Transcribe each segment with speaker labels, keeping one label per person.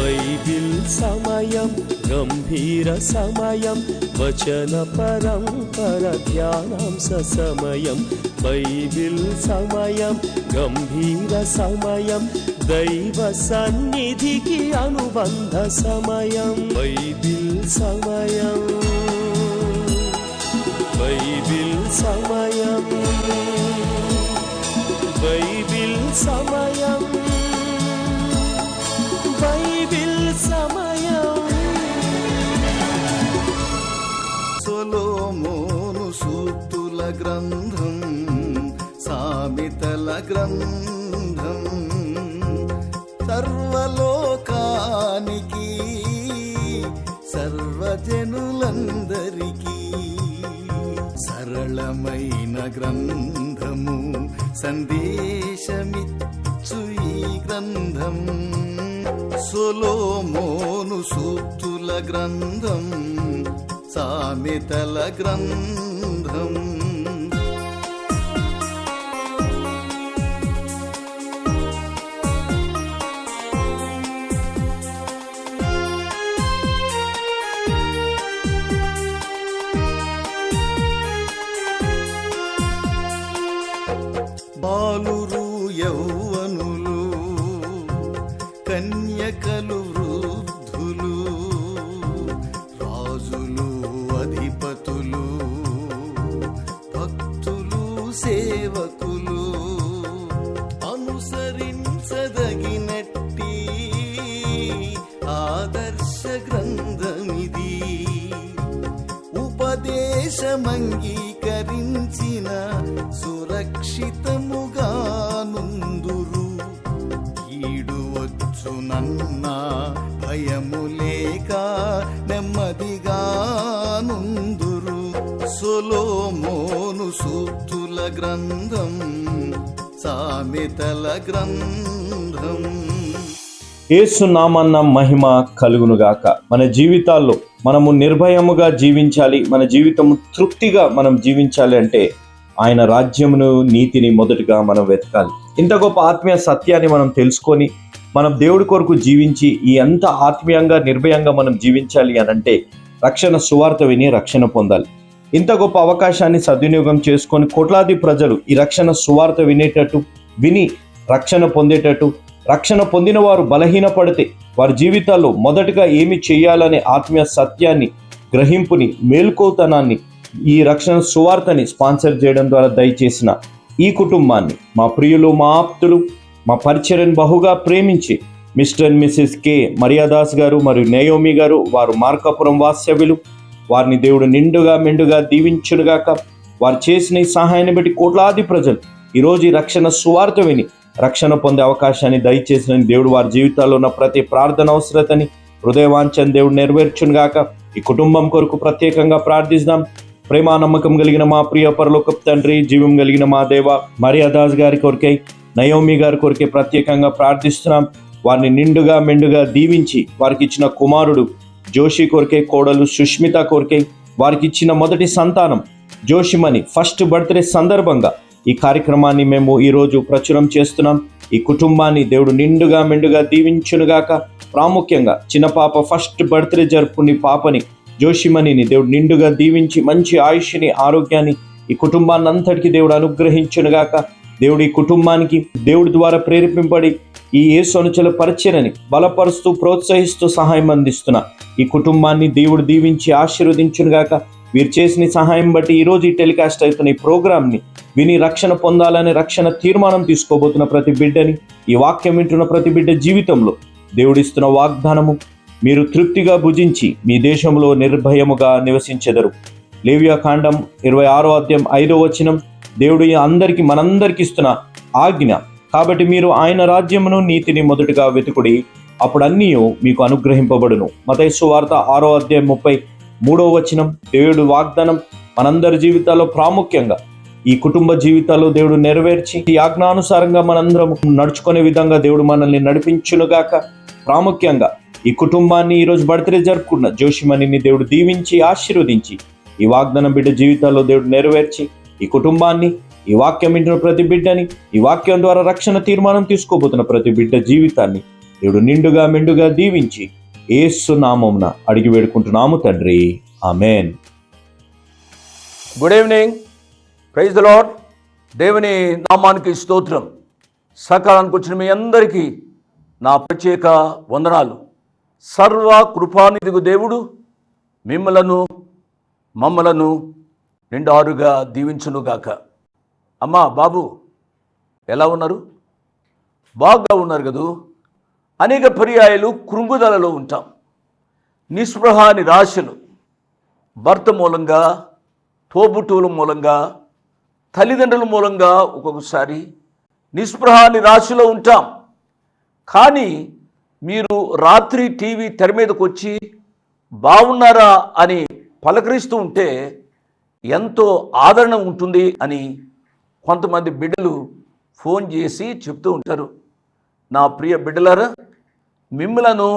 Speaker 1: Bible సమయం గంభీర సమయం వచన పరంపర ధ్యానాంశ సమయం. బైబిల్ సమయం గంభీర సమయం దైవ సన్నిధికి అనుబంధ సమయం. బైబిల్ సమయం బైబిల్ సమయం బైబిల్ సమయం బైబిల్ సమయం.
Speaker 2: సొలొమోను సూక్తుల గ్రంథం, సామెతల గ్రంథం, సర్వలోకానికి సర్వజనులందరికీ సరళమైన గ్రంథము, సందేశమిచ్చు ఈ గ్రంథం. సొలొమోను సూక్తుల గ్రంథం, సామెతల గ్రంథం. బాలురు యౌవనులు, కన్యకలు వృద్ధులు, రాజులు అధిపతులు, భక్తులు సేవకులు అనుసరించదగినట్టి ఆదర్శ గ్రంథమిది. ఉపదేశమంగీకరించిన సురక్షితముగా నుందురు. కీడు వచ్చునన్న భయము లేక నెమ్మదిగా నుందురు. సొలొమోను సూక్తుల గ్రంథం, సామెతల గ్రంథం.
Speaker 3: యేసు నామన్న మహిమ కలుగునుగాక. మన జీవితాల్లో మనము నిర్భయముగా జీవించాలి, మన జీవితము తృప్తిగా మనం జీవించాలి అంటే ఆయన రాజ్యమును, నీతిని మొదటగా మనం వెతకాలి. ఇంత గొప్ప ఆత్మీయ సత్యాన్ని మనం తెలుసుకొని మనం దేవుడి కొరకు జీవించి ఈ అంత ఆత్మీయంగా నిర్భయంగా మనం జీవించాలి అనంటే రక్షణ సువార్త విని రక్షణ పొందాలి. ఇంత గొప్ప అవకాశాన్ని సద్వినియోగం చేసుకొని కోట్లాది ప్రజలు ఈ రక్షణ సువార్త వినేటట్టు, విని రక్షణ పొందేటట్టు, రక్షణ పొందిన వారు బలహీనపడితే వారి జీవితాల్లో మొదటగా ఏమి చేయాలనే ఆత్మీయ సత్యాన్ని, గ్రహింపుని, మేల్కోతనాన్ని ఈ రక్షణ సువార్తని స్పాన్సర్ చేయడం ద్వారా దయచేసిన ఈ కుటుంబాన్ని, మా ప్రియులు, మా ఆప్తులు, మా పరిచర్యను బహుగా ప్రేమించి mister and Mrs K Mariyadas గారు మరియు నయోమి గారు, వారు మార్కాపురం వాస్తవ్యులు, వారిని దేవుడు నిండుగా మెండుగా దీవించునుగాక. వారు చేసిన ఈ సహాయాన్ని బట్టి కోట్లాది ప్రజలు ఈరోజు ఈ రక్షణ సువార్త విని రక్షణ పొందే అవకాశాన్ని దయచేసిన దేవుడు వారి జీవితాల్లో ఉన్న ప్రతి ప్రార్థన అవసరతని, హృదయవాంఛను దేవుడు నెరవేర్చునుగాక. ఈ కుటుంబం కొరకు ప్రత్యేకంగా ప్రార్థిస్తాం. ప్రేమ నమ్మకం కలిగిన మా ప్రియ పరలోకపు తండ్రి, జీవం కలిగిన మా దేవ, మరియాదాస్ గారి కొరకై, నయోమి గారి కొరకే ప్రత్యేకంగా ప్రార్థిస్తున్నాం. వారిని నిండుగా మెండుగా దీవించి వారికి ఇచ్చిన కుమారుడు జోషి కొరకే, కోడలు సుష్మిత కొరకే, వారికి ఇచ్చిన మొదటి సంతానం జోషిమని ఫస్ట్ బర్త్డే సందర్భంగా ఈ కార్యక్రమాన్ని మేము ఈరోజు ప్రచురం చేస్తున్నాం. ఈ కుటుంబాన్ని దేవుడు నిండుగా మెండుగా దీవించునుగాక. ప్రాముఖ్యంగా చిన్న పాప ఫస్ట్ బర్త్డే జరుపుకుని పాపని జోషిమణిని దేవుడు నిండుగా దీవించి మంచి ఆయుష్ని, ఆరోగ్యాన్ని ఈ కుటుంబాన్ని అంతటికి దేవుడు అనుగ్రహించునుగాక. దేవుడు ఈ కుటుంబానికి దేవుడి ద్వారా ప్రేరేపింపబడి ఈ యేసు అనుచరుల పరిచర్యని బలపరుస్తూ, ప్రోత్సహిస్తూ సహాయం అందిస్తున్న ఈ కుటుంబాన్ని దేవుడు దీవించి ఆశీర్వదించునుగాక. వీరు చేసిన సహాయం బట్టి ఈరోజు ఈ టెలికాస్ట్ అవుతున్న ఈ ప్రోగ్రామ్ని విని రక్షణ పొందాలని రక్షణ తీర్మానం తీసుకోబోతున్న ప్రతి బిడ్డని, ఈ వాక్యం వింటున్న ప్రతి బిడ్డ జీవితంలో దేవుడిస్తున్న వాగ్దానము, మీరు తృప్తిగా భుజించి మీ దేశంలో నిర్భయముగా నివసించెదరు. లేవియా కాండం 26వ అధ్యాయం 5వ వచనం దేవుడు అందరికీ మనందరికి ఇస్తున్న ఆజ్ఞ. కాబట్టి మీరు ఆయన రాజ్యమును, నీతిని మొదటగా వెతుకుడి, అప్పుడు అన్నీ మీకు అనుగ్రహింపబడును. మత్తయి సువార్త 6వ అధ్యాయం 33వ వచనం దేవుడు వాగ్దానం మనందరి జీవితాల్లో ప్రాముఖ్యంగా ఈ కుటుంబ జీవితాల్లో దేవుడు నెరవేర్చి ఈ ఆజ్ఞానుసారంగా మనందరం నడుచుకునే విధంగా దేవుడు మనల్ని నడిపించునుగాక. ప్రాముఖ్యంగా ఈ కుటుంబాన్ని ఈరోజు బర్త్డే జరుపుకున్న జోషిమణిని దేవుడు దీవించి ఆశీర్వదించి ఈ వాగ్దానం బిడ్డ జీవితాల్లో దేవుడు నెరవేర్చి ఈ కుటుంబాన్ని, ఈ వాక్యం వింటున్న ప్రతి బిడ్డని, ఈ వాక్యం ద్వారా రక్షణ తీర్మానం తీసుకోబోతున్న ప్రతి బిడ్డ జీవితాన్ని దేవుడు నిండుగా మెండుగా దీవించి యేసు నామమున అడిగి వేడుకుంటున్నాము తండ్రి, ఆమేన్.
Speaker 4: Good evening, praise the lord. దేవుని నామానికి స్తోత్రం. సకాలానికి వచ్చిన మీ అందరికీ నా ప్రత్యేక వందనాలు. సర్వ కృపానిధిగు దేవుడు మమ్మలను నిండారుగా దీవించునుగాక. అమ్మా బాబు ఎలా ఉన్నారు? బాగా ఉన్నారు కదూ. అనేక పర్యాయాలు కృంగుదలలో ఉంటాం. నిస్పృహ నిరాశలు భర్త మూలంగా, తోబుట్టువుల మూలంగా, తల్లిదండ్రుల మూలంగా ఒక్కొక్కసారి నిస్పృహ నిరాశలో ఉంటాం. కానీ మీరు రాత్రి టీవీ తెర మీదకి వచ్చి బాగున్నారా అని పలకరిస్తూ ఉంటే ఎంతో ఆదరణ ఉంటుంది అని కొంతమంది బిడ్డలు ఫోన్ చేసి చెప్తూ ఉంటారు. నా ప్రియ బిడ్డలారా, మిమ్మలను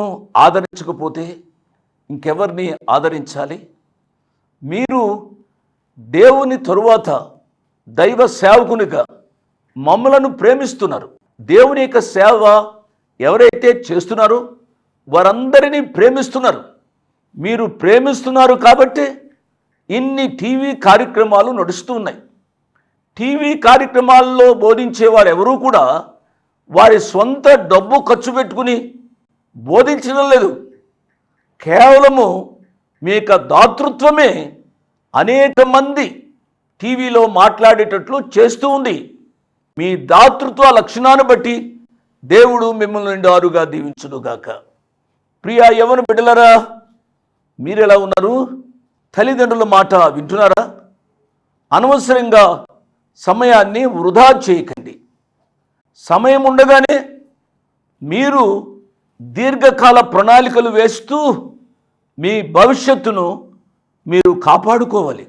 Speaker 4: ఆదరించకపోతే ఇంకెవరిని ఆదరించాలి? మీరు దేవుని తరువాత దైవ సేవకునిగా మమ్మలను ప్రేమిస్తున్నారు. దేవుని యొక్క సేవ ఎవరైతే చేస్తున్నారో వారందరినీ ప్రేమిస్తున్నారు. మీరు ప్రేమిస్తున్నారు కాబట్టి ఇన్ని టీవీ కార్యక్రమాలు నడుస్తూ ఉన్నాయి. టీవీ కార్యక్రమాల్లో బోధించే వారు ఎవరూ కూడా వారి సొంత డబ్బు ఖర్చు పెట్టుకుని బోధించడం లేదు. కేవలము మీ యొక్క దాతృత్వమే అనేక మంది టీవీలో మాట్లాడేటట్లు చేస్తూ ఉంది. మీ దాతృత్వ లక్షణాన్ని బట్టి దేవుడు మిమ్మల్ని నిండారుగా దీవించునుగాక. ప్రియ యవ్వన బిడ్డలారా, మీరెలా ఉన్నారు? తల్లిదండ్రుల మాట వింటున్నారా? అనవసరంగా సమయాన్ని వృధా చేయకండి. సమయం ఉండగానే మీరు దీర్ఘకాల ప్రణాళికలు వేస్తూ మీ భవిష్యత్తును మీరు కాపాడుకోవాలి.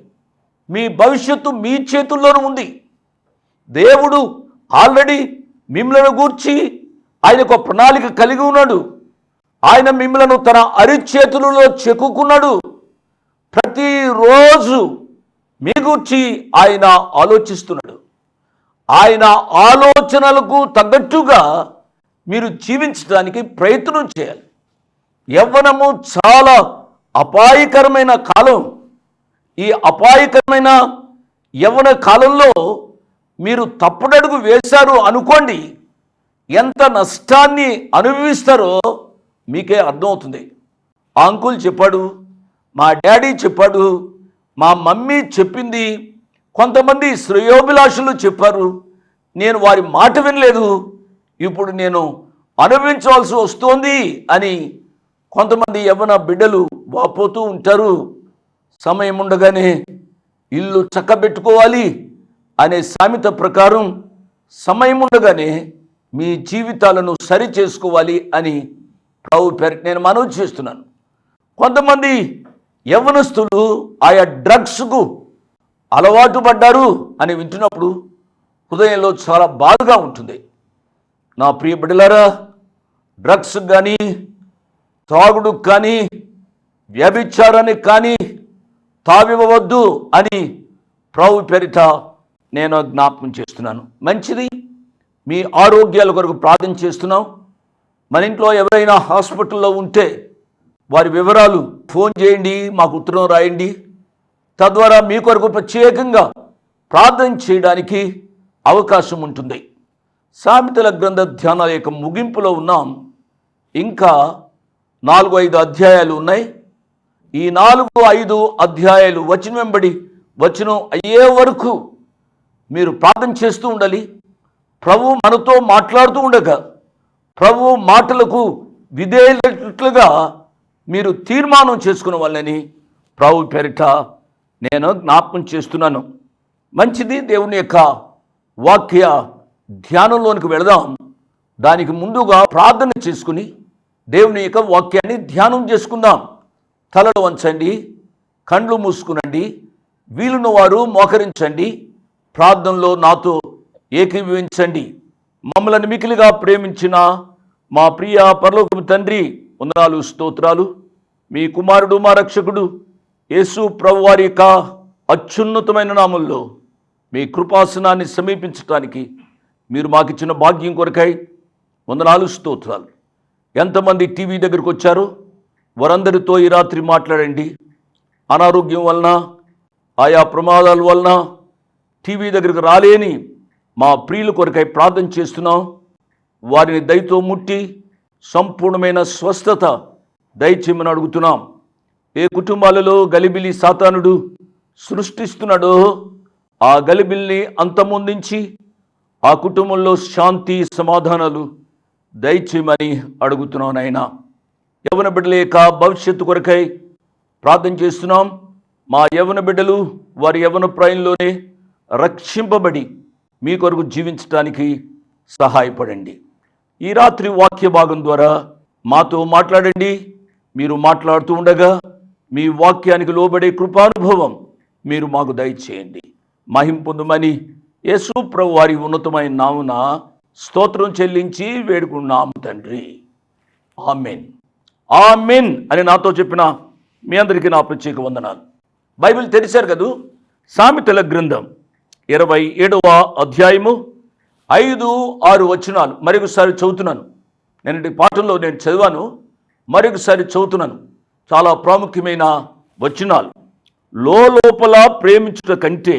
Speaker 4: మీ భవిష్యత్తు మీ చేతుల్లోనూ ఉంది. దేవుడు ఆల్రెడీ మిమ్మల్ని గూర్చి ఆయన ఒక ప్రణాళిక కలిగి ఉన్నాడు. ఆయన మిమ్మలను తన అరిచేతులలో చెక్కుకున్నాడు. ప్రతిరోజు మీ గూర్చి ఆయన ఆలోచిస్తున్నాడు. ఆయన ఆలోచనలకు తగ్గట్టుగా మీరు జీవించడానికి ప్రయత్నం చేయాలి. యవ్వనము చాలా అపాయకరమైన కాలం. ఈ అపాయకరమైన యవ్వన కాలంలో మీరు తప్పుడడుగు వేశారు అనుకోండి, ఎంత నష్టాన్ని అనుభవిస్తారో మీకే అర్థమవుతుంది. ఆ అంకుల్ చెప్పాడు, మా డాడీ చెప్పాడు, మా మమ్మీ చెప్పింది, కొంతమంది శ్రేయోభిలాషులు చెప్పారు, నేను వారి మాట వినలేదు, ఇప్పుడు నేను అనుభవించవలసి వస్తోంది అని కొంతమంది యవ్వన బిడ్డలు వాపోతూ ఉంటారు. సమయం ఉండగానే ఇల్లు చక్కబెట్టుకోవాలి అనే సామెత ప్రకారం సమయం ఉండగానే మీ జీవితాలను సరి చేసుకోవాలి అని ప్రభు పేరిట నేను మనవి చేస్తున్నాను. కొంతమంది యవ్వనస్తులు ఆయా డ్రగ్స్కు అలవాటు పడ్డారు అని వింటున్నప్పుడు హృదయంలో చాలా బాధగా ఉంటుంది. నా ప్రియ బిడ్డలారా, డ్రగ్స్ కానీ, త్రాగుడు కానీ, వ్యభిచారానికి కానీ తావివ్వవద్దు అని ప్రభు పేరిట నేను జ్ఞాపకం చేస్తున్నాను. మంచిది, మీ ఆరోగ్యాల కొరకు ప్రార్థన చేస్తున్నాం. మన ఇంట్లో ఎవరైనా హాస్పిటల్లో ఉంటే వారి వివరాలు ఫోన్ చేయండి, మాకు ఉత్తరం రాయండి. తద్వారా మీ కొరకు ప్రత్యేకంగా ప్రార్థన చేయడానికి అవకాశం ఉంటుంది. సామెతల గ్రంథ ధ్యానాల యొక్క ముగింపులో ఉన్నాం. ఇంకా 4-5 అధ్యాయాలు ఉన్నాయి. ఈ 4-5 అధ్యాయాలు వచనం వెంబడి వచనం అయ్యే వరకు మీరు ప్రార్థన చేస్తూ ఉండాలి. ప్రభు మనతో మాట్లాడుతూ ఉండగా ప్రభు మాటలకు విధేయులుగా మీరు తీర్మానం చేసుకునే వాళ్ళని ప్రభు పేరిట నేను జ్ఞాపకం చేస్తున్నాను. మంచిది, దేవుని యొక్క వాక్య ధ్యానంలోనికి వెళదాం. దానికి ముందుగా ప్రార్థన చేసుకుని దేవుని యొక్క వాక్యాన్ని ధ్యానం చేసుకుందాం. తలలు వంచండి, కండ్లు మూసుకునండి, వీలున్న వారు మోకరించండి, ప్రార్థనలో నాతో ఏకీభవించండి. మమ్మల్ని మికిలిగా ప్రేమించిన మా ప్రియ పరలోకపు తండ్రి, వందనాలు, స్తోత్రాలు. మీ కుమారుడు మా రక్షకుడు యేసు ప్రభు వారి యొక్క అత్యున్నతమైన నామంలో మీ కృపాసనాన్ని సమీపించడానికి మీరు మాకిచ్చిన భాగ్యం కొరకై వందనాలు, స్తోత్రాలు. ఎంతమంది టీవీ దగ్గరికి వచ్చారో వారందరితో ఈ రాత్రి మాట్లాడండి. అనారోగ్యం వలన, ఆయా ప్రమాదాల వలన టీవీ దగ్గరికి రాలేని మా ప్రియుల కొరకై ప్రార్థన చేస్తున్నాం. వారిని దయతో ముట్టి సంపూర్ణమైన స్వస్థత దయచేయమని అడుగుతున్నాం. ఏ కుటుంబాలలో గలిబిలి సాతానుడు సృష్టిస్తున్నాడో ఆ గలిబిల్ని అంతమొందించి ఆ కుటుంబంలో శాంతి సమాధానాలు దయచేయమని అడుగుతున్నాం. నాయనా, యవ్వన బిడ్డల యొక్క భవిష్యత్తు కొరకై ప్రార్థన చేస్తున్నాం. మా యవ్వన బిడ్డలు వారి యవ్వన ప్రాయంలోనే రక్షింపబడి మీ కొరకు జీవించడానికి సహాయపడండి. ఈ రాత్రి వాక్య భాగం ద్వారా మాతో మాట్లాడండి. మీరు మాట్లాడుతూ ఉండగా మీ వాక్యానికి లోబడే కృపానుభవం మీరు మాకు దయచేయండి. మహిమ పొందుమని యేసు ప్రభు వారి ఉన్నతమైన నామున స్తోత్రం చెల్లించి వేడుకున్నాము తండ్రి. ఆమెన్, ఆమెన్ అని నాతో చెప్పిన మీ అందరికీ నా ప్రత్యేక వందనాలు. బైబిల్ తెరిచారు కదూ. సామెతల గ్రంథం 27వ అధ్యాయము 5-6 వచనాలు మరొకసారి చదువుతున్నాను. నేను పాఠంలో నేను చదివాను, మరొకసారి చదువుతున్నాను. చాలా ప్రాముఖ్యమైన వచనాలు. లోపల ప్రేమించుట కంటే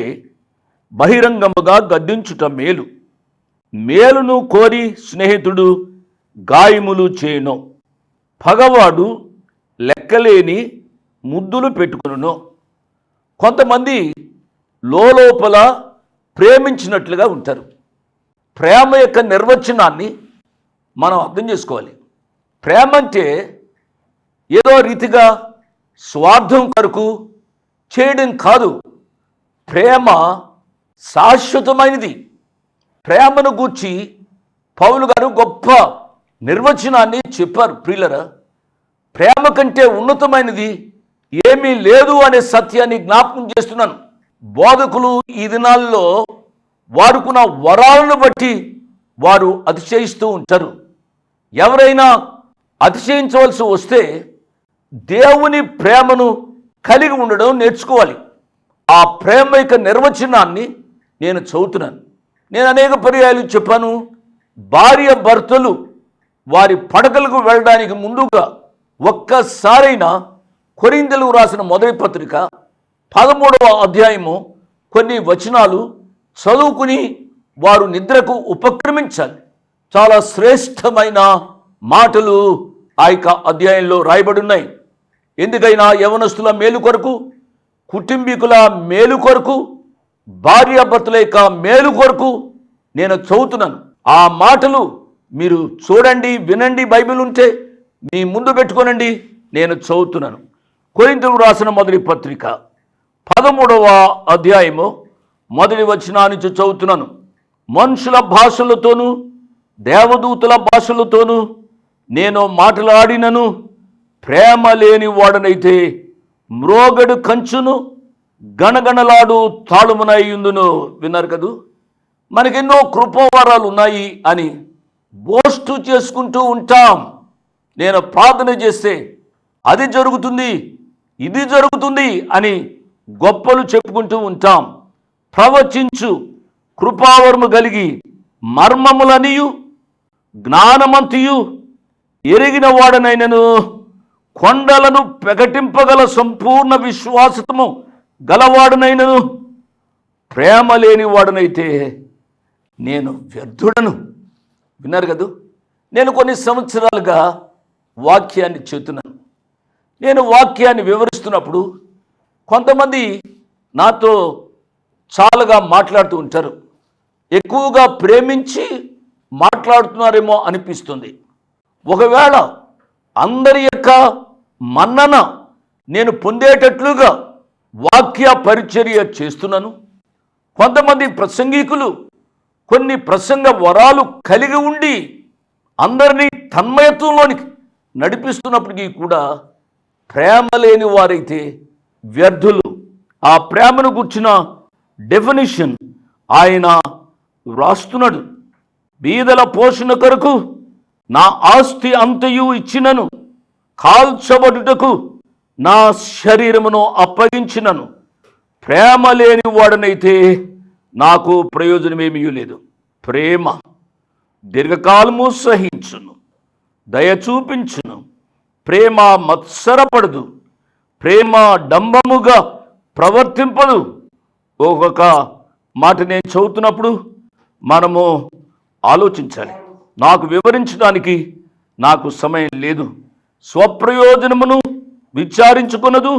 Speaker 4: బహిరంగముగా గద్దించుట మేలు. మేలును కోరి స్నేహితుడు గాయములు చేయను. పగవాడు లెక్కలేని ముద్దులు పెట్టుకును. కొంతమంది లోపల ప్రేమించినట్లుగా ఉంటారు. ప్రేమ యొక్క నిర్వచనాన్ని మనం అర్థం చేసుకోవాలి. ప్రేమ అంటే ఏదో రీతిగా స్వార్థం కొరకు చేయడం కాదు. ప్రేమ శాశ్వతమైనది. ప్రేమను గూర్చి పౌలు గారు గొప్ప నిర్వచనాన్ని చెప్పారు. ప్రియులరా, ప్రేమ కంటే ఉన్నతమైనది ఏమీ లేదు అనే సత్యాన్ని జ్ఞాపకం చేస్తున్నాను. బోధకులు ఈ దినాల్లో వారుకున్న వరాలను బట్టి వారు అతిశయిస్తూ ఉంటారు. ఎవరైనా అతిశయించవలసి వస్తే దేవుని ప్రేమను కలిగి ఉండడం నేర్చుకోవాలి. ఆ ప్రేమ యొక్క నిర్వచనాన్ని నేను చదువుతున్నాను. నేను అనేక పర్యాయాలు చెప్పాను. భార్య భర్తలు వారి పడకలకు వెళ్ళడానికి ముందుగా ఒక్కసారైనా కొరింథీయులకు రాసిన మొదటి పత్రిక 13వ అధ్యాయము కొన్ని వచనాలు చదువుకుని వారు నిద్రకు ఉపక్రమించాలి. చాలా శ్రేష్టమైన మాటలు ఆ యొక్క అధ్యాయంలో రాయబడి ఉన్నాయి. ఎందుకైనా యవనస్తుల మేలు కొరకు, కుటుంబీకుల మేలు కొరకు, భార్యాభర్తల యొక్క మేలు కొరకు నేను చదువుతున్నాను. ఆ మాటలు మీరు చూడండి, వినండి. బైబిల్ ఉంటే మీ ముందు పెట్టుకోనండి. నేను చదువుతున్నాను. కొరింథీయులకు రాసిన మొదటి పత్రిక 13వ అధ్యాయము మొదటి వచనాన్ని నుంచి చదువుతున్నాను. మనుషుల భాషలతోనూ దేవదూతల భాషలతోనూ నేను మాట్లాడినను ప్రేమ లేని వాడనైతే మ్రోగడు కంచును గణగణలాడు తాళమునయ్యుందును. విన్నారు కదూ. మనకెన్నో కృపావరాలు ఉన్నాయి అని బోస్టు చేసుకుంటూ ఉంటాం. నేను ప్రార్థన చేస్తే అది జరుగుతుంది, ఇది జరుగుతుంది అని గొప్పలు చెప్పుకుంటూ ఉంటాం. ప్రవచించు కృపావరము కలిగి మర్మములనియు జ్ఞానమంతియు ఎరిగిన వాడనైనను కొండలను ప్రకటింపగల సంపూర్ణ విశ్వాసము గలవాడనైనను ప్రేమ లేని వాడనైతే నేను వ్యర్థుడను. విన్నారు కదూ. నేను కొన్ని సంవత్సరాలుగా వాక్యాన్ని చెబుతున్నాను. నేను వాక్యాన్ని వివరిస్తున్నప్పుడు కొంతమంది నాతో చాలాగా మాట్లాడుతూ ఉంటారు. ఎక్కువగా ప్రేమించి మాట్లాడుతున్నారేమో అనిపిస్తుంది. ఒకవేళ అందరి యొక్క మన్నన నేను పొందేటట్లుగా వాక్య పరిచర్య చేస్తున్నాను. కొంతమంది ప్రసంగికులు కొన్ని ప్రసంగ వరాలు కలిగి ఉండి అందరినీ తన్మయత్వంలోనికి నడిపిస్తున్నప్పటికీ కూడా ప్రేమ లేని వారైతే వ్యర్థులు. ఆ ప్రేమను గుర్చిన డెఫినిషన్ ఆయన వ్రాస్తున్నాడు. బీదల పోషణ కొరకు నా ఆస్తి అంతయు ఇచ్చినను, కాల్చబడుటకు నా శరీరమును అప్పగించినను ప్రేమ లేని వాడనైతే నాకు ప్రయోజనమేమీ లేదు. ప్రేమ దీర్ఘకాలము సహించును, దయ చూపించును. ప్రేమ మత్సరపడదు, ప్రేమ డంబముగా ప్రవర్తింపదు. ఒక్కొక్క మాట నేను చదువుతున్నప్పుడు మనము ఆలోచించాలి. నాకు వివరించడానికి నాకు సమయం లేదు. స్వప్రయోజనమును విచారించుకున్నదు,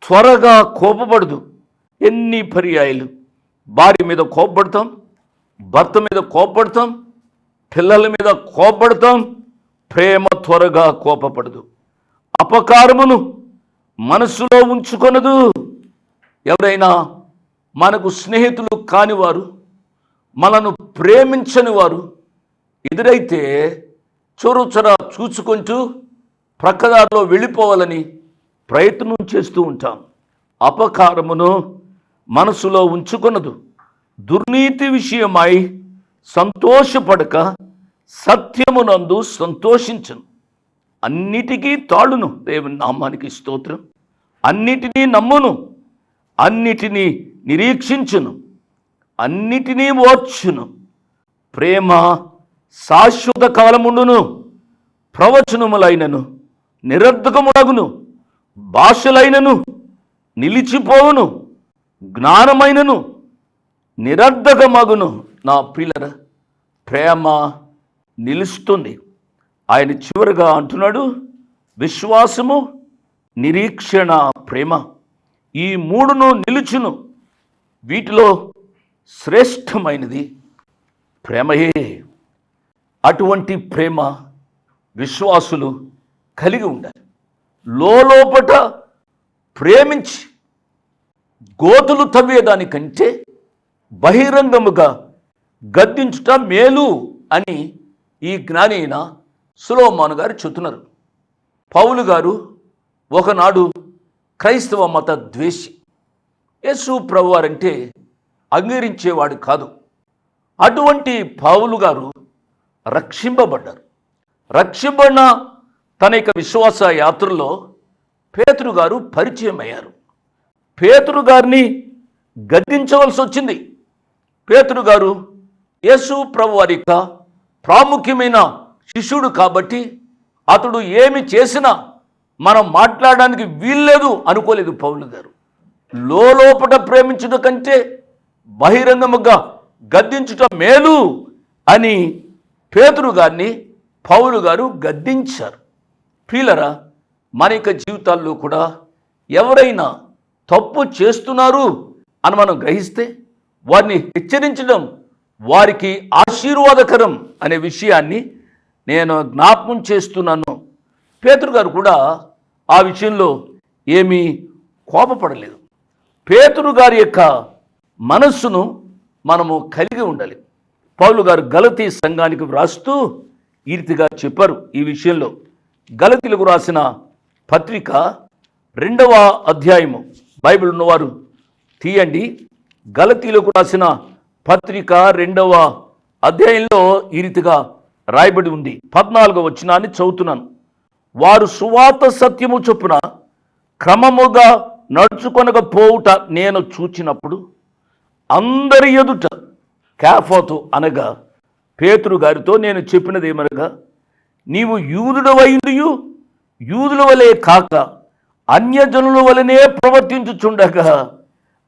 Speaker 4: త్వరగా కోపపడదు. ఎన్ని పర్యాయాలు భార్య మీద కోపపడతాం, భర్త మీద కోపపడతాం, పిల్లల మీద కోపపడతాం. ప్రేమ త్వరగా కోపపడదు. అపకారమును మనసులో ఉంచుకొనదు. ఎవరైనా మనకు స్నేహితులు కానివారు, మనను ప్రేమించని వారు ఎదురైతే చొరచొర చూసుకుంటూ ప్రక్కదారిలో వెళ్ళిపోవాలని ప్రయత్నం చేస్తూ ఉంటాం. అపకారమును మనసులో ఉంచుకొనదు. దుర్నీతి విషయమై సంతోషపడక సత్యమునందు సంతోషించను. అన్నిటికీ తాళును. దేవుని నామానికి స్తోత్రం. అన్నిటినీ నమ్మును, అన్నిటినీ నిరీక్షించును, అన్నిటినీ ఓర్చును. ప్రేమ శాశ్వత కాలముండును. ప్రవచనములైనను నిరర్ధకములగును, భాషలైనను నిలిచిపోవును, జ్ఞానమైనను నిరర్ధకమగును. నా ప్రియులరా, ప్రేమ నిలుస్తుంది. ఆయన చివరిగా అంటున్నాడు, విశ్వాసము, నిరీక్షణ, ప్రేమ, ఈ మూడును నిలుచును. వీటిలో శ్రేష్టమైనది ప్రేమయే. అటువంటి ప్రేమ విశ్వాసులు కలిగి ఉండాలి. లోపట ప్రేమించి గోతులు తవ్వేదానికంటే బహిరంగముగా గద్దించుట మేలు అని ఈ జ్ఞాని అయిన సొలొమోను గారు చెప్తున్నారు. పౌలు గారు ఒకనాడు క్రైస్తవ మత ద్వేషి. యేసు ప్రభువారంటే అంగీకరించేవాడు కాదు. అటువంటి పౌలు గారు రక్షింపబడ్డారు. రక్షింపబడిన తన యొక్క విశ్వాస యాత్రలో పేతురు గారు పరిచయం అయ్యారు. పేతురు గారిని గద్దించవలసి వచ్చింది. పేతురు గారు యేసు ప్రభువారి యొక్క ప్రాముఖ్యమైన శిష్యుడు కాబట్టి అతడు ఏమి చేసినా మనం మాట్లాడడానికి వీల్లేదు అనుకోలేదు పౌలు గారు. లోపట ప్రేమించుట కంటే బహిరంగముగా గద్దించుట మేలు అని పేతురు గారిని పౌలు గారు గద్దించారు. ప్రియులరా, మన యొక్క జీవితాల్లో కూడా ఎవరైనా తప్పు చేస్తున్నారు అని మనం గ్రహిస్తే వారిని హెచ్చరించడం వారికి ఆశీర్వాదకరం అనే విషయాన్ని నేను జ్ఞాపకం చేస్తున్నాను. పేతురు గారు కూడా ఆ విషయంలో ఏమీ కోపపడలేదు. పేతురు గారి యొక్క మనస్సును మనము కలిగి ఉండాలి. పౌలు గారు గలతీ సంఘానికి వ్రాస్తూ ఈ రీతిగా చెప్పారు. ఈ విషయంలో గలతీలకు రాసిన పత్రిక 2వ అధ్యాయము, బైబిల్ ఉన్నవారు తీయండి. గలతీలకు రాసిన పత్రిక 2వ అధ్యాయంలో ఈ రీతిగా రాయబడి ఉంది. 14వ వచనాన్ని చదువుతున్నాను. వారు సువార్త సత్యము చొప్పున క్రమముగా నడుచుకొనకపోవుట నేను చూచినప్పుడు అందరి ఎదుట కేఫాతు అనగా పేతురు గారితో నేను చెప్పినది ఏమనగా, నీవు యూదుడవైందియు యూదుల వలె కాక అన్యజనుల వలనే ప్రవర్తించుచుండగా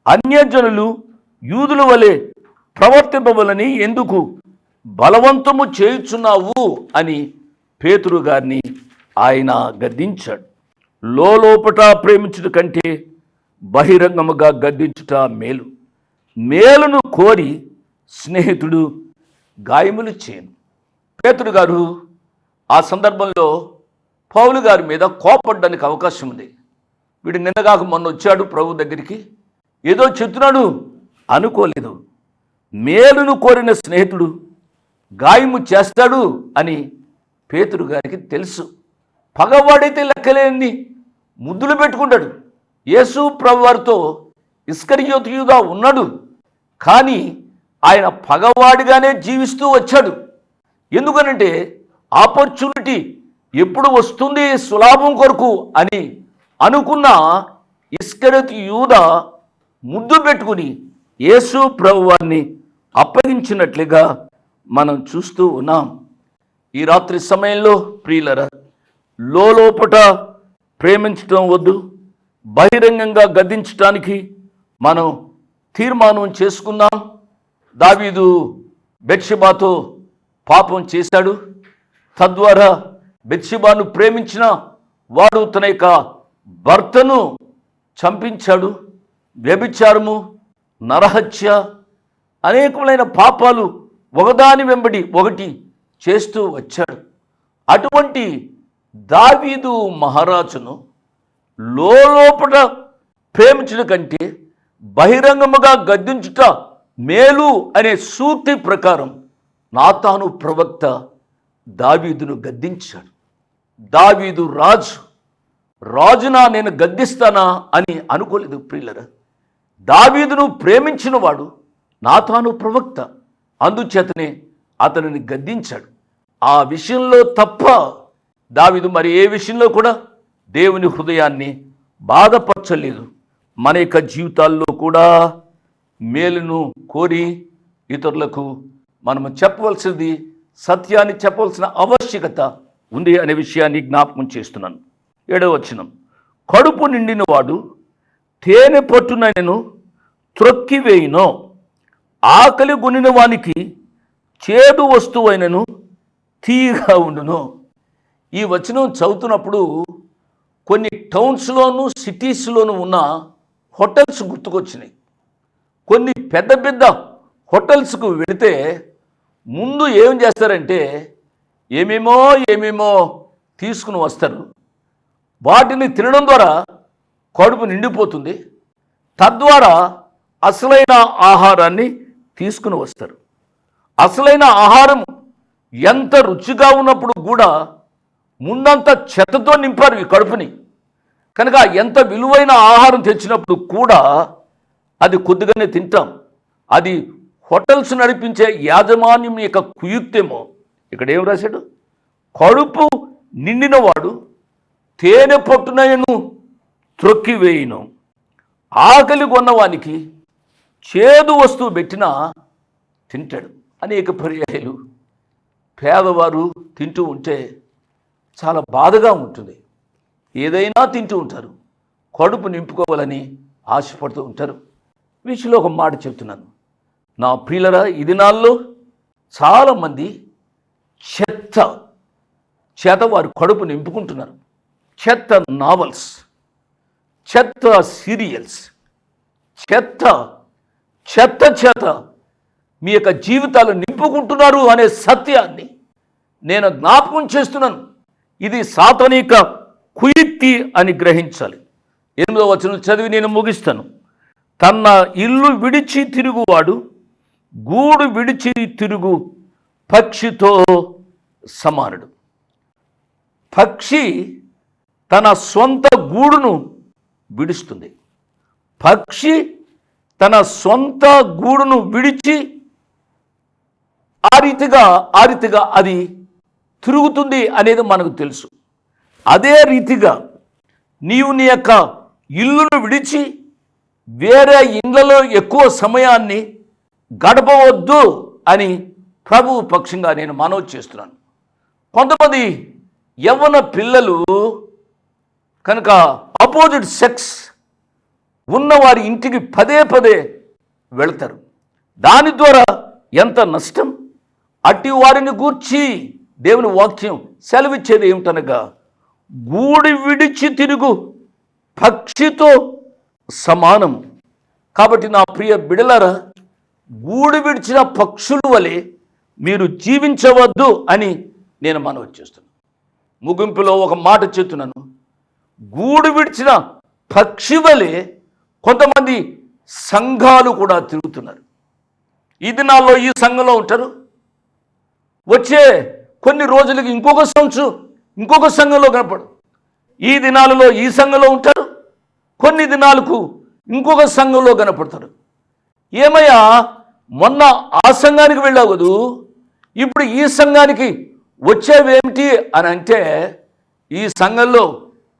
Speaker 4: అన్యజనులు యూదుల వలె ప్రవర్తింపవలని ఎందుకు బలవంతము చేయుచున్నావు అని పేతురు గారిని ఆయన గద్దించాడు. లోపట ప్రేమించుట కంటే బహిరంగముగా గద్దించుట మేలు. మేలును కోరి స్నేహితుడు గాయములు చేయను. పేతురు గారు ఆ సందర్భంలో పౌలు గారి మీద కోపడడానికి అవకాశం ఉంది. వీడు నిన్నగాక మొన్న వచ్చాడు ప్రభు దగ్గరికి, ఏదో చెప్తున్నాడు అనుకోలేదు. మేలును కోరిన స్నేహితుడు గాయము చేస్తాడు అని పేతురు గారికి తెలుసు. పగవాడైతే లెక్కలేని ముద్దులు పెట్టుకుంటాడు. యేసు ప్రభువారితో ఇస్కరియోతీయుగా ఉన్నాడు, కానీ ఆయన పగవాడిగానే జీవిస్తూ వచ్చాడు. ఎందుకనంటే ఆపర్చునిటీ ఎప్పుడు వస్తుంది సులాభం కొరకు అని అనుకున్న ఇస్కరియోతు యూద ముద్దు పెట్టుకుని యేసు ప్రభువారిని అప్పగించినట్లుగా మనం చూస్తూ ఉన్నాం. ఈ రాత్రి సమయంలో ప్రియులరా, లోపట ప్రేమించడం వద్దు, బహిరంగంగా గద్దించడానికి మనం తీర్మానం చేసుకుందాం. దావీదు బెత్షెబాతో పాపం చేశాడు. తద్వారా బెత్షెబాను ప్రేమించిన వాడు తన యొక్క భర్తను చంపించాడు. వ్యభిచారము, నరహత్య, అనేకములైన పాపాలు ఒకదాని వెంబడి ఒకటి చేస్తూ వచ్చాడు. అటువంటి దావీదు మహారాజును లోపల ప్రేమించడం కంటే బహిరంగముగా గద్దించుట మేలు అనే సూక్తి ప్రకారం నాతాను ప్రవక్త దావీదును గద్దించాడు. దావీదు రాజునా నేను గద్దిస్తానా అని అనుకోలేదు ప్రియులరా. దావీదును ప్రేమించిన వాడు నాతాను ప్రవక్త, అందుచేతనే అతనిని గద్దించాడు. ఆ విషయంలో తప్ప దావీదు మరి ఏ విషయంలో కూడా దేవుని హృదయాన్ని బాధపరచలేదు. మన యొక్క జీవితాల్లో కూడా మేలును కోరి ఇతరులకు మనము చెప్పవలసింది, సత్యాన్ని చెప్పవలసిన ఆవశ్యకత ఉంది అనే విషయాన్ని జ్ఞాపకం చేస్తున్నాను. 7వ వచనం, కడుపు నిండిన వాడు తేనె పట్టునను త్రొక్కివేయును, ఆకలి గొనిన వానికి చేదు వస్తువైనను తీయగా ఉండును. ఈ వచనం చదువుతున్నప్పుడు కొన్ని టౌన్స్లోను సిటీస్లోనూ ఉన్న హోటల్స్ గుర్తుకొచ్చినాయి. కొన్ని పెద్ద పెద్ద హోటల్స్కు వెళితే ముందు ఏం చేస్తారంటే ఏమేమో తీసుకుని వస్తారు. వాటిని తినడం ద్వారా కడుపు నిండిపోతుంది. తద్వారా అసలైన ఆహారాన్ని తీసుకుని వస్తారు. అసలైన ఆహారం ఎంత రుచిగా ఉన్నప్పుడు కూడా ముందంతా చెత్తతో నింపారు ఈ కడుపుని. కనుక ఎంత విలువైన ఆహారం తెచ్చినప్పుడు కూడా అది కొద్దిగానే తింటాం. అది హోటల్స్ నడిపించే యాజమాన్యం యొక్క కుయుక్తేమో. ఇక్కడ ఏం రాశాడు? కడుపు నిండినవాడు తేనె పట్టునను త్రొక్కివేయును, ఆకలి కొన్నవానికి చేదు వస్తువు పెట్టినా తింటాడు. అనేక పర్యాయాలు పేదవారు తింటూ ఉంటే చాలా బాధగా ఉంటుంది. ఏదైనా తింటూ ఉంటారు, కడుపు నింపుకోవాలని ఆశపడుతూ ఉంటారు. వీటిలో ఒక మాట చెప్తున్నాను, నా ప్రియులరా, ఈ దినాల్లో చాలామంది చెత్త చేత వారు కడుపు నింపుకుంటున్నారు. చెత్త నావల్స్, చెత్త సీరియల్స్, చెత్త చేత మీ యొక్క జీవితాలు నింపుకుంటున్నారు అనే సత్యాన్ని నేను జ్ఞాపకం చేస్తున్నాను. ఇది సాతానిక కుయుక్తి అని గ్రహించాలి. 8వ వచనం చదివి నేను ముగిస్తాను. తన ఇల్లు విడిచి తిరుగువాడు గూడు విడిచి తిరుగు పక్షితో సమానుడు. పక్షి తన సొంత గూడును విడుస్తుంది. పక్షి తన సొంత గూడును విడిచి ఆ రీతిగా అది తిరుగుతుంది అనేది మనకు తెలుసు. అదే రీతిగా నీవు నీ యొక్క ఇల్లును విడిచి వేరే ఇళ్లలో ఎక్కువ సమయాన్ని గడపవద్దు అని ప్రభువు పక్షంగా నేను మనవి చేస్తున్నాను. కొంతమంది యవ్వన పిల్లలు కనుక అపోజిట్ సెక్స్ ఉన్నవారి ఇంటికి పదే వెళతారు. దాని ద్వారా ఎంత నష్టం. అట్టి వారిని గూర్చి దేవుని వాక్యం సెలవిచ్చేది ఏమిటనగా, గూడు విడిచి తిరుగు పక్షితో సమానం. కాబట్టి నా ప్రియ బిడలారా, గూడు విడిచిన పక్షుల వలె మీరు జీవించవద్దు అని నేను మనవి చేస్తున్నాను. ముగింపులో ఒక మాట చెప్తున్నాను. గూడు విడిచిన పక్షి వలె కొంతమంది సంఘాలు కూడా తిరుగుతున్నారు. ఈ దినాల్లో ఈ సంఘంలో ఉంటారు, వచ్చే కొన్ని రోజులకి ఇంకొక సంఘంలో కనపడు. ఈ దినాలలో ఈ సంఘంలో ఉంటారు, కొన్ని దినాలకు ఇంకొక సంఘంలో కనపడతారు. ఏమయ్యా, మొన్న ఆ సంఘానికి వెళ్ళావు కదూ, ఇప్పుడు ఈ సంఘానికి వచ్చేవేమిటి అని అంటే, ఈ సంఘంలో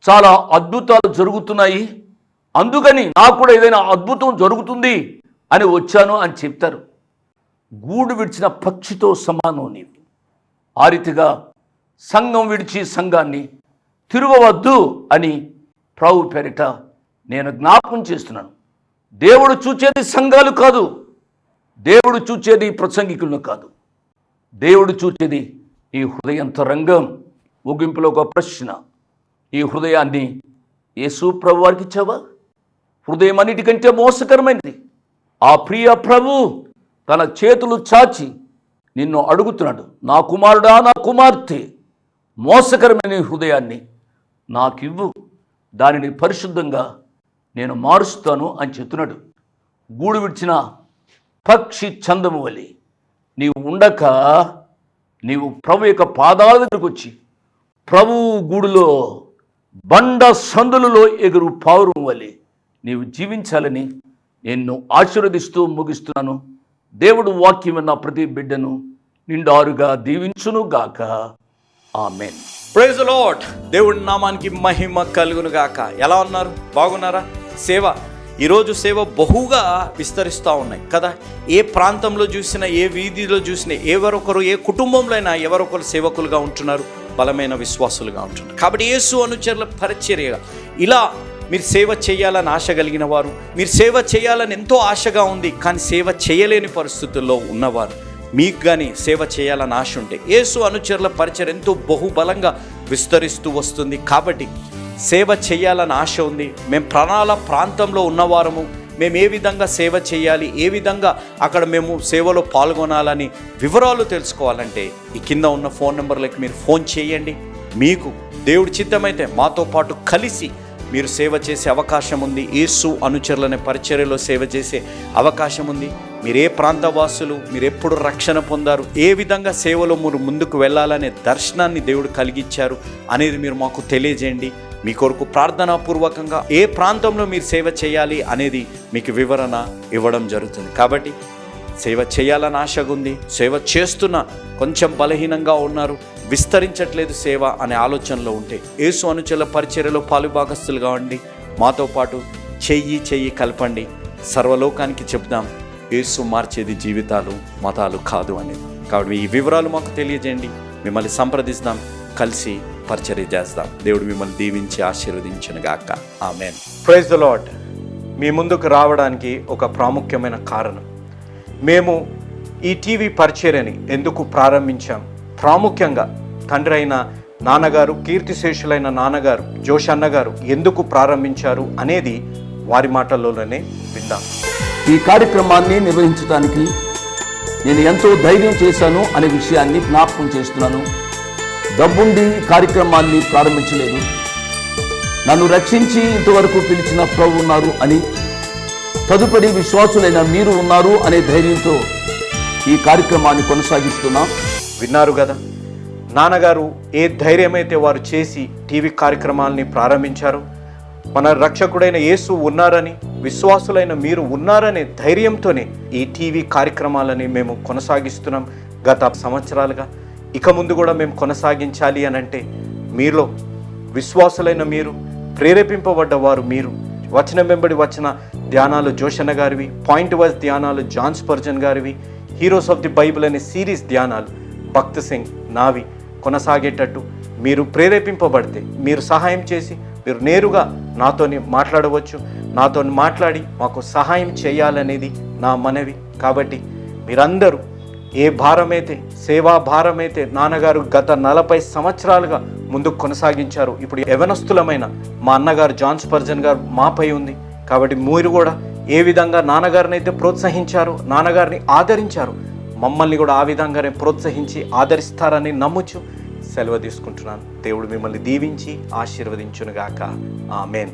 Speaker 4: చాలా అద్భుతాలు జరుగుతున్నాయి, అందుకని నాకు కూడా ఏదైనా అద్భుతం జరుగుతుంది అని వచ్చాను అని చెప్తారు. గూడు విడిచిన పక్షితో సమానం నీవు. ఆ రీతిగా సంఘం విడిచి సంఘాన్ని తిరగవద్దు అని ప్రభు పేరిట నేను జ్ఞాపకం చేస్తున్నాను. దేవుడు చూచేది సంఘాలు కాదు, దేవుడు చూచేది ప్రసంగికులను కాదు, దేవుడు చూచేది ఈ హృదయంతరంగం. ముగింపులో ఒక ప్రశ్న, ఈ హృదయాన్ని యేసు ప్రభు వారికి ఇచ్చావా? హృదయం అన్నిటికంటే మోసకరమైనది. ఆ ప్రియ ప్రభు తన చేతులు చాచి నిన్ను అడుగుతున్నాడు, నా కుమారుడా, నా కుమార్తె, మోసకరమైన ఈ హృదయాన్ని నాకివ్వు, దానిని పరిశుద్ధంగా నేను మారుస్తాను అని చెప్తున్నాడు. గూడు విడిచిన పక్షి చందము వలె నీవు ఉండక, నీవు ప్రభు యొక్క పాదాల దగ్గరకు వచ్చి ప్రభు గూడులో బండ సందులలో ఎగురు పావురం వలె నీవు జీవించాలని నిన్ను ఆశీర్వదిస్తూ ముగిస్తున్నాను. దేవుడు వాక్యం విన్న ప్రతి బిడ్డను నిండారుగా దీవించును గాక. ఆమేన్.
Speaker 3: Praise the lord. దేవుడి నామానికి మహిమ కలుగును గాక. ఎలా ఉన్నారు? బాగున్నారా? సేవ, ఈరోజు సేవ బహుగా విస్తరిస్తూ ఉన్నాయి కదా. ఏ ప్రాంతంలో చూసినా, ఏ వీధిలో చూసినా, ఎవరొకరు ఏ కుటుంబంలో అయినా ఎవరొకరు సేవకులుగా ఉంటున్నారు, బలమైన విశ్వాసులుగా ఉంటున్నారు. కాబట్టి యేసు అనుచరుల పరిచర్యగా ఇలా మీరు సేవ చేయాలని ఆశ కలిగిన వారు, మీరు సేవ చేయాలని ఎంతో ఆశగా ఉంది కానీ సేవ చేయలేని పరిస్థితుల్లో ఉన్నవారు, మీకు కానీ సేవ చేయాలని ఆశ ఉంటే యేసు అనుచరుల పరిచర్య ఎంతో బహుబలంగా విస్తరిస్తూ వస్తుంది. కాబట్టి సేవ చేయాలని ఆశ ఉంది. మేము ప్రాంతంలో ఉన్నవారము, మేము ఏ విధంగా సేవ చేయాలి, ఏ విధంగా అక్కడ మేము సేవలో పాల్గొనాలని వివరాలు తెలుసుకోవాలంటే ఈ కింద ఉన్న ఫోన్ నెంబర్లకి మీరు ఫోన్ చేయండి. మీకు దేవుడి చిత్తమైతే మాతో పాటు కలిసి మీరు సేవ చేసే అవకాశం ఉంది. యేసు అనుచరులనే పరిచర్యలో సేవ చేసే అవకాశం ఉంది. మీరు ఏ ప్రాంతవాసులు, మీరు ఎప్పుడు రక్షణ పొందారు, ఏ విధంగా సేవలో మీరు ముందుకు వెళ్ళాలనే దర్శనాన్ని దేవుడు కలిగించారు అనేది మీరు మాకు తెలియజేయండి. మీ కొరకు ప్రార్థనాపూర్వకంగా ఏ ప్రాంతంలో మీరు సేవ చేయాలి అనేది మీకు వివరణ ఇవ్వడం జరుగుతుంది. కాబట్టి సేవ చేయాలని ఆశగా ఉంది, సేవ చేస్తున్న కొంచెం బలహీనంగా ఉన్నారు, విస్తరించట్లేదు సేవ అనే ఆలోచనలో ఉంటే యేసు అనుచరుల పరిచర్యలో పాలుభాగస్తులుగా ఉండి మాతో పాటు చెయ్యి కలపండి. సర్వలోకానికి చెప్దాం, యేసు మార్చేది జీవితాలు, మతాలు కాదు అనేది. కాబట్టి ఈ వివరాలు మాకు తెలియజేయండి, మిమ్మల్ని సంప్రదిస్తాం, కలిసి పరిచర్య చేస్తాం. దేవుడు మిమ్మల్ని దీవించి ఆశీర్వదించును గాక. ఆమేన్. Praise the lord. మీ ముందుకు రావడానికి ఒక ప్రాముఖ్యమైన కారణం, మేము ఈ టీవీ పరిచర్యని ఎందుకు ప్రారంభించాం, ప్రాముఖ్యంగా తండ్రి అయిన నాన్నగారు, కీర్తిశేషులైన నాన్నగారు జోషన్న గారు ఎందుకు ప్రారంభించారు అనేది వారి మాటల్లోనే విందాం.
Speaker 4: ఈ కార్యక్రమాన్ని నిర్వహించడానికి నేను ఎంతో ధైర్యం చేశాను అనే విషయాన్ని జ్ఞాపకం చేస్తున్నాను. డబ్బుండి కార్యక్రమాన్ని ప్రారంభించలేదు, నన్ను రక్షించి ఇంతవరకు పిలిచిన ప్రభు ఉన్నారు అని, తదుపరి విశ్వాసులైన మీరు ఉన్నారు అనే ధైర్యంతో ఈ కార్యక్రమాన్ని కొనసాగిస్తున్నాం.
Speaker 3: విన్నారు కదా, నాన్నగారు ఏ ధైర్యమైతే వారు చేసి టీవీ కార్యక్రమాలని ప్రారంభించారు, మన రక్షకుడైన యేసు ఉన్నారని, విశ్వాసులైన మీరు ఉన్నారనే ధైర్యంతోనే ఈ టీవీ కార్యక్రమాలని మేము కొనసాగిస్తున్నాం గత సంవత్సరాలుగా. ఇక ముందు కూడా మేము కొనసాగించాలి అని అంటే మీలో విశ్వాసులైన మీరు, ప్రేరేపింపబడ్డవారు మీరు, వచనం వెంబడి వచ్చిన ధ్యానాలు జోషన్న గారివి, పాయింట్ వైజ్ ధ్యానాలు జాన్ స్పర్జన్ గారివి, హీరోస్ ఆఫ్ ది బైబిల్ అనే సిరీస్ ధ్యానాలు భక్త్ సింగ్ నావి కొనసాగేటట్టు మీరు ప్రేరేపింపబడితే, మీరు సహాయం చేసి మీరు నేరుగా నాతోని మాట్లాడవచ్చు. నాతో మాట్లాడి మాకు సహాయం చేయాలనేది నా మనవి. కాబట్టి మీరందరూ ఏ భారమైతే, సేవా భారమైతే నాన్నగారు గత 40 సంవత్సరాలుగా ముందుకు కొనసాగించారు, ఇప్పుడు యవనస్తులమైన మా అన్నగారు జాన్ స్పర్జన్ గారు మాపై ఉంది. కాబట్టి మీరు కూడా ఏ విధంగా నాన్నగారిని అయితే ప్రోత్సహించారు, నాన్నగారిని ఆదరించారు, మమ్మల్ని కూడా ఆ విధంగానే ప్రోత్సహించి ఆదరిస్తారని నమ్ముచు సెలవు తీసుకుంటున్నాను. దేవుడు మిమ్మల్ని దీవించి ఆశీర్వదించునుగాక. ఆమేన్.